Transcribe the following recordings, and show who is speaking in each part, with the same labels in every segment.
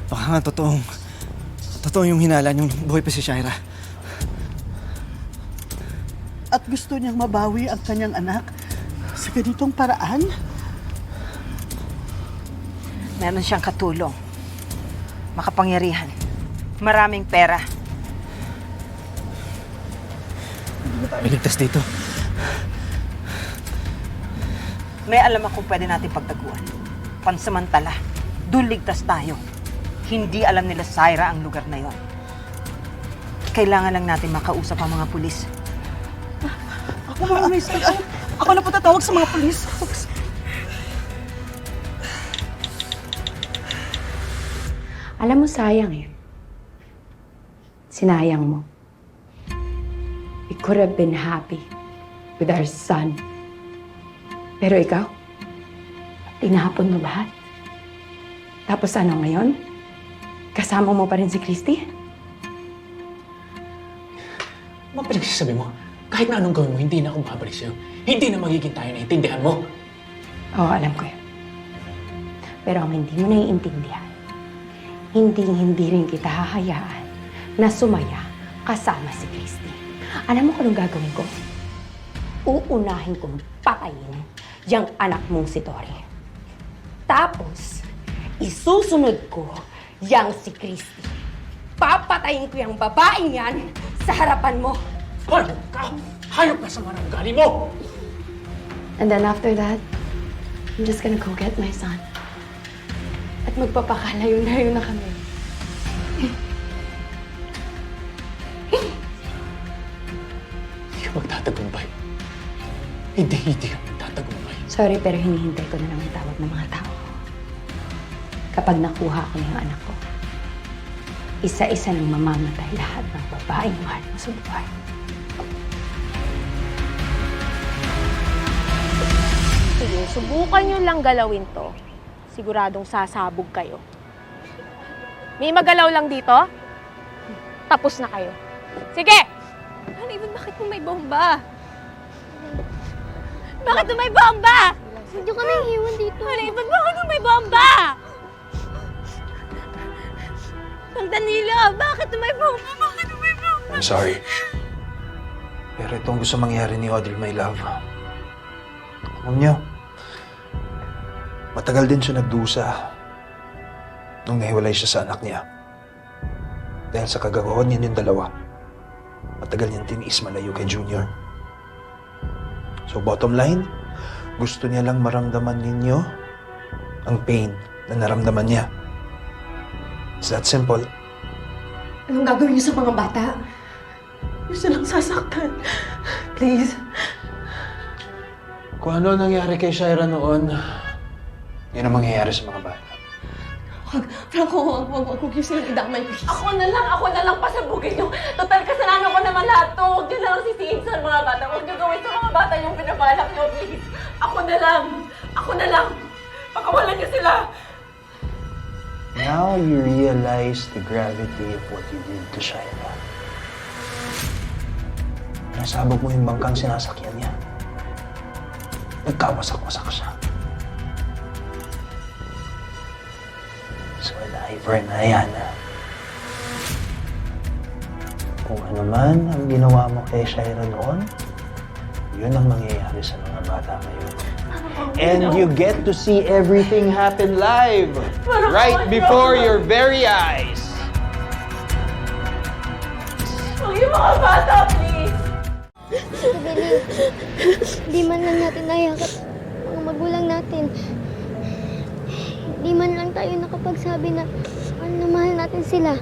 Speaker 1: Baka nga totoo yung hinala niyong buhay pa si Shaira.
Speaker 2: At gusto niyang mabawi ang kanyang anak sa ganitong paraan?
Speaker 3: Meron siyang katulong. Makapangyarihan. Maraming pera.
Speaker 1: Hindi na tayo ligtas dito.
Speaker 3: May alam akong pwede natin pagtaguan. Pansamantala, doon ligtas tayo. Hindi alam nila Syra ang lugar na yon. Kailangan lang natin makausap ang mga pulis.
Speaker 2: Ako mga mister. Ako na po tatawag sa mga pulis.
Speaker 4: Alam mo, sayang eh. Sinayang mo. We could have been happy with our son. Pero ikaw, tinapon mo lahat. Tapos ano ngayon? Kasama mo pa rin si Christy?
Speaker 5: Ano ba pinagsasabi mo? Kahit na anong gawin mo, hindi na ako makabalik sa'yo. Hindi na magiging tayo, naiintindihan mo.
Speaker 4: Oo, alam ko yun. Pero ang hindi mo naiintindihan, hindi rin kita hahayaan na sumaya kasama si Christy. Alam mo kung anong gagawin ko? Uunahin kong patayin yung anak mong si Tori. Tapos, isusunod ko yang si Christy. Papatayin ko yung babaeng yan sa harapan mo.
Speaker 5: Hayop ka! Hayop ka sa mga ugali mo!
Speaker 4: And then after that, I'm just gonna go get my son. At magpapakalayo-layo na kami.
Speaker 5: Hindi ka magtatagumpay. Hindi ka magtatagumpay.
Speaker 4: Sorry, pero hinihintay ko na lang ang tawag ng mga tao. Kapag nakuha ko na yung anak ko, isa-isa nang mamamatay lahat ng babaeng mahal mo sa buhay.
Speaker 6: Sige, subukan nyo lang galawin to. Siguradong sasabog kayo. May magalaw lang dito? Tapos na kayo. Sige! Haliban, bakit mo may bomba? Bakit mo may bomba?
Speaker 7: Hindi ka na iiwan dito.
Speaker 6: Haliban, bakit mo may bomba? Ang Danilo, bakit mo may bomba? Bakit mo may bomba?
Speaker 1: I'm sorry. Pero itong gusto mangyari ni Audrey, my love. Alam niyo, matagal din siya nagdusa nung nahiwalay siya sa anak niya. Dahil sa kagagawan niya yung dalawa, matagal niyang tiniis malayo kay Junior. So bottom line, gusto niya lang maramdaman ninyo ang pain na naramdaman niya. It's that simple.
Speaker 4: Anong gagawin niyo sa mga bata?
Speaker 2: Huwag silang sasaktan. Please.
Speaker 1: Kung ano nangyari kay Shaira noon, yun ang mangyayari sa mga bata.
Speaker 7: Franco, huwag yung silang idamay.
Speaker 6: Ako na lang pasabugin yung total kasalanan ko naman lahat to. Huwag niyo na lang sisihin sa mga bata. Huwag niyo gawin sa mga bata yung pinabalak niyo, please. Ako na lang. Pakawalan niyo sila.
Speaker 1: Now you realize the gravity of what you did to Shaira. Nasabog mo yung bangkang sinasakyan niya. Nagkawasak-wasak siya. So, Ivor na yan. Kung ano man ang ginawa mo kay Shaira noon, yun ang mangyayari sa mga bata ngayon. And you get to see everything happen live, right before your very eyes.
Speaker 6: Huwag yung mga bata, please.
Speaker 7: Hindi man lang natin nayakap mga magulang natin. Hindi man lang tayo nakapagsabi na mahal natin sila.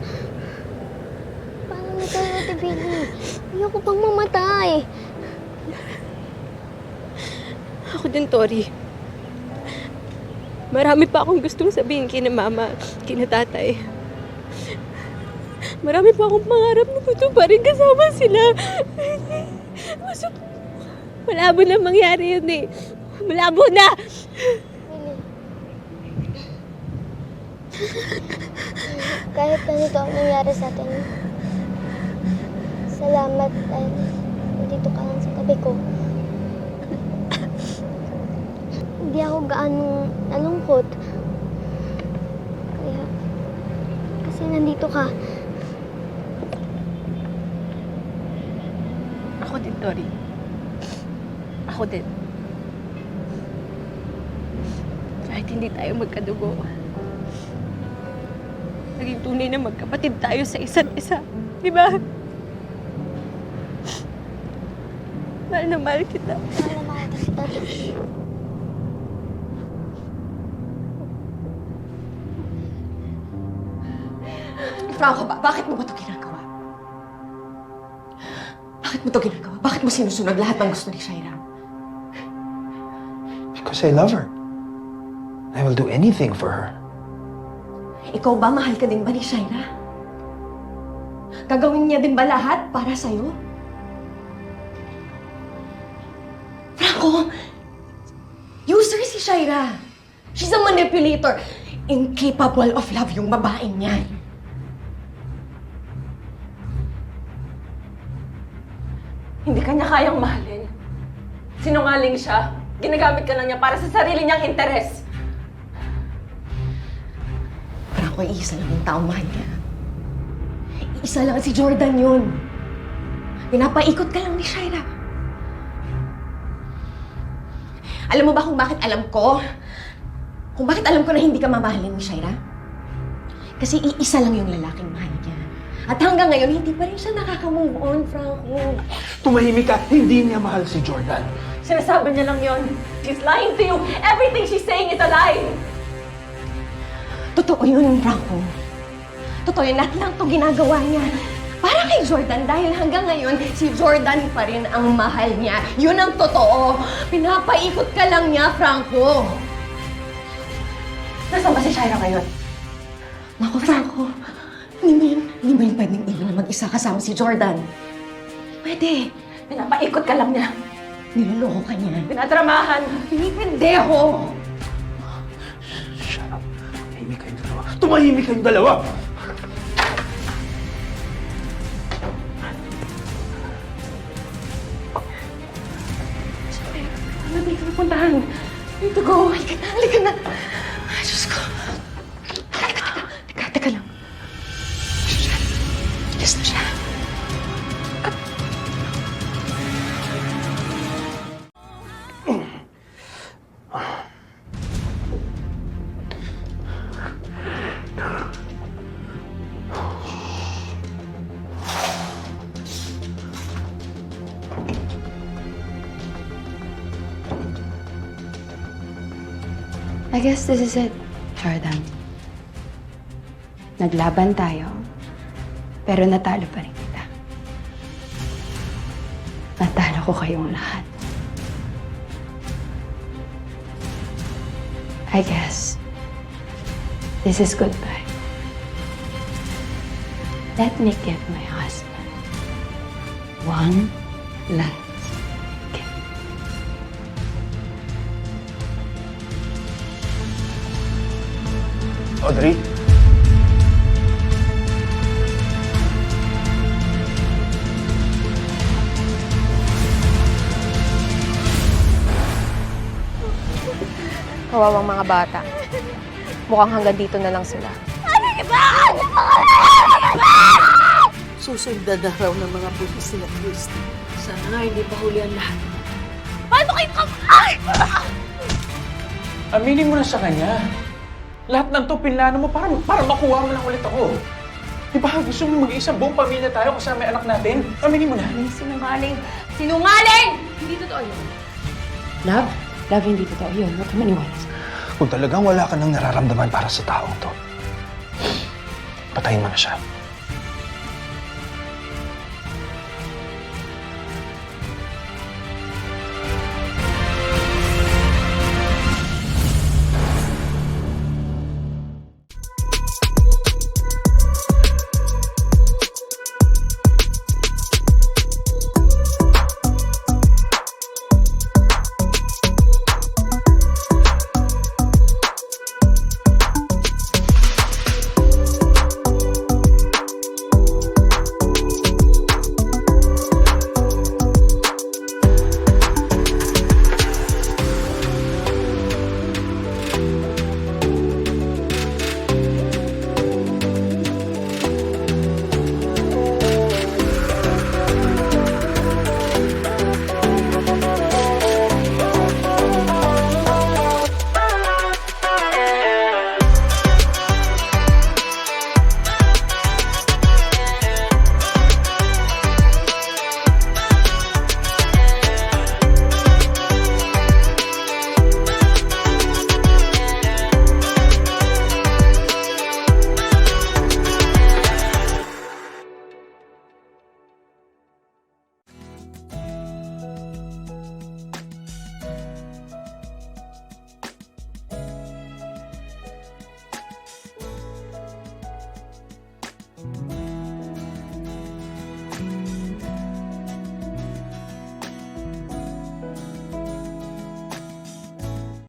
Speaker 7: Paano na tayo, Ate Billy? Ayoko pang mamatay.
Speaker 6: Ako din, Tori. Marami pa akong gustong sabihin kina mama, kina tatay. Marami pa akong pangarap na tutuparin kasama sila. Malabo na mangyari yun eh. Malabo na!
Speaker 7: Billy. Kahit ganito ang nangyari sa atin, salamat dahil nandito ka lang sa tabi ko. Hindi ako gaano nalungkot. Kaya kasi nandito ka.
Speaker 6: Ako din, Tori. Ako din. Kahit hindi tayo magkadugo, naging tunay na magkapatid tayo sa isa't isa. Di ba? Mahal na mahal kita.
Speaker 7: Mahal na mahal kita, Tish.
Speaker 8: Franco, bakit mo ba ito ginagawa? Bakit mo ito ginagawa? Bakit mo sinusunod lahat ng gusto ni Shaira?
Speaker 1: Because I love her. I will do anything for her.
Speaker 8: Ikaw ba, mahal ka din ba ni Shaira? Gagawin niya din ba lahat para sa'yo? Franco, user si Shaira. She's a manipulator. Incapable of love yung babaeng niyan.
Speaker 9: Hindi ka niya kayang mahalin. Sinungaling siya. Ginagamit ka lang niya para sa sarili niyang interes.
Speaker 8: Franco, iisa lang yung taong mahal niya. Iisa lang si Jordan yun. Pinapaikot ka lang ni Shaira. Alam mo ba kung bakit alam ko? Kung bakit alam ko na hindi ka mamahalin ni Shaira? Kasi iisa lang yung lalaking mahal niya. At hanggang ngayon, hindi pa rin siya nakaka-move on, Franco.
Speaker 1: Tumahimik ka, hindi niya mahal si Jordan.
Speaker 9: Sinasabi niya lang yon. She's lying to you. Everything she's saying is a lie.
Speaker 8: Totoo yun, Franco. Totoo yun, lahat lang ito ginagawa niya. Para kay Jordan, dahil hanggang ngayon, si Jordan pa rin ang mahal niya. Yun ang totoo. Pinapaikot ka lang niya, Franco.
Speaker 9: Nasaan ba si Shaira ngayon?
Speaker 8: Naku, Franco. Hindi mo yun pwedeng iwan na mag-isa kasama si Jordan. Pwede.
Speaker 9: Pinapaikot ka lang niya.
Speaker 8: Niloloko ka niya.
Speaker 9: Pinatramahan.
Speaker 8: Pinipendeho!
Speaker 1: Shut up. Tumahimik kayong dalawa. Tumahimik kayong dalawa!
Speaker 8: Ano dito napuntahan? Need to go. Halika na. Ay, Diyos ko. Teka lang. Yes na siya.
Speaker 4: I guess this is it, Jordan. Naglaban tayo, pero natalo pa rin kita. Natalo ko kayong lahat. I guess this is goodbye. Let me give my husband one last kiss.
Speaker 1: Audrey?
Speaker 6: Kawawang mga bata. Mukhang hanggang dito na lang sila.
Speaker 2: Susundan na raw ng mga pulis sila, Christy.
Speaker 6: Sana nga hindi pa huli ang lahat.
Speaker 5: Aminin mo na sa kanya. Lahat ng to pinlano mo para makuha mo lang ulit ako. Di ba gusto mo mag-iisang buong pamilya tayo kasama yung anak natin? Aminin mo na.
Speaker 6: Sinungaling! Sinungaling! Hindi totoo yun.
Speaker 4: Love, hindi totoo yun. Huwag ka maniwala sa
Speaker 1: Kung talagang wala ka nang nararamdaman para sa taong to, patayin mo na siya.